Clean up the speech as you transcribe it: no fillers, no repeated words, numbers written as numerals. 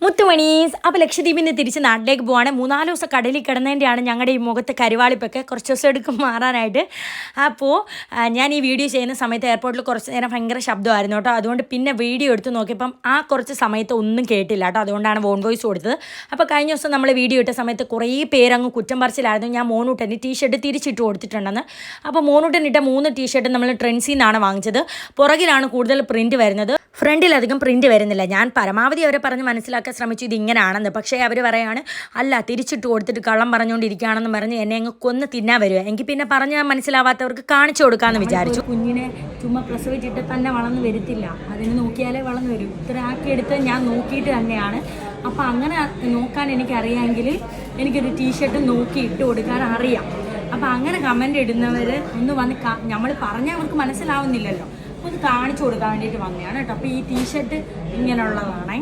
മുത്തുമണീസ്. അപ്പോൾ ലക്ഷദ്വീപിൽ തിരിച്ച് നാട്ടിലേക്ക് പോവാണ്. 3-4 ദിവസം കടലിൽ കിടന്നതിൻ്റെയാണ് ഞങ്ങളുടെ ഈ മുഖത്ത് കരുവാളിപ്പൊക്കെ കുറച്ച് ദിവസം എടുക്കും മാറാനായിട്ട്. അപ്പോൾ ഞാൻ ഈ വീഡിയോ ചെയ്യുന്ന സമയത്ത് എയർപോർട്ടിൽ കുറച്ച് നേരം ഭയങ്കര ശബ്ദമായിരുന്നു കേട്ടോ. അതുകൊണ്ട് പിന്നെ വീഡിയോ എടുത്ത് നോക്കിയപ്പം ആ കുറച്ച് സമയത്ത് ഒന്നും കേട്ടില്ല കേട്ടോ. അതുകൊണ്ടാണ് വോൺ വോയിസ് കൊടുത്തത്. അപ്പോൾ കഴിഞ്ഞ ദിവസം നമ്മൾ വീഡിയോ ഇട്ട സമയത്ത് കുറേ പേരങ്ങ് കുറ്റം പറച്ചിലായിരുന്നു. ഞാൻ മോനൂട്ടന് ടീഷർട്ട് തിരിച്ചിട്ട് കൊടുത്തിട്ടുണ്ടെന്ന്. അപ്പോൾ മോനൂട്ടനിട്ട 3 ടീഷർട്ട് നമ്മൾ ട്രെൻസിൽ നിന്നാണ് വാങ്ങിച്ചത്. പുറകിലാണ് കൂടുതൽ പ്രിൻറ്റ് വരുന്നത്, ഫ്രണ്ടിലധികം പ്രിൻറ്റ് വരുന്നില്ല. ഞാൻ പരമാവധി അവരെ പറഞ്ഞ് മനസ്സിലാക്കാൻ ശ്രമിച്ചു ഇതിങ്ങനെയാണെന്ന്. പക്ഷേ അവർ പറയാണ് അല്ല തിരിച്ചിട്ട് കൊടുത്തിട്ട് കള്ളം പറഞ്ഞുകൊണ്ടിരിക്കുകയാണെന്ന് പറഞ്ഞ് എന്നെ അങ്ങ് കൊന്ന് തിന്നാൻ വരുക. എങ്കിൽ പിന്നെ പറഞ്ഞാൽ മനസ്സിലാവാത്തവർക്ക് കാണിച്ചു കൊടുക്കാമെന്ന് വിചാരിച്ചു. കുഞ്ഞിനെ ചുമ്മാ പ്രസവിച്ചിട്ട് തന്നെ വളർന്നു വരത്തില്ല, അതിന് നോക്കിയാലേ വളർന്നു വരും. ഇത്ര ആക്കിയെടുത്ത് ഞാൻ നോക്കിയിട്ട് തന്നെയാണ്. അപ്പോൾ അങ്ങനെ നോക്കാൻ എനിക്കറിയാമെങ്കിൽ എനിക്കൊരു ടീഷർട്ട് നോക്കി ഇട്ട് കൊടുക്കാൻ അറിയാം. അപ്പോൾ അങ്ങനെ കമൻ്റ് ഇടുന്നവർ ഒന്ന് വന്ന് നമ്മൾ പറഞ്ഞാൽ അവർക്ക് മനസ്സിലാവുന്നില്ലല്ലോ, ഒന്ന് കാണിച്ചു കൊടുക്കാൻ വേണ്ടിയിട്ട് വന്നതാണ് കേട്ടോ. അപ്പോൾ ഈ ടീഷർട്ട് ഇങ്ങനെയുള്ളതാണേ.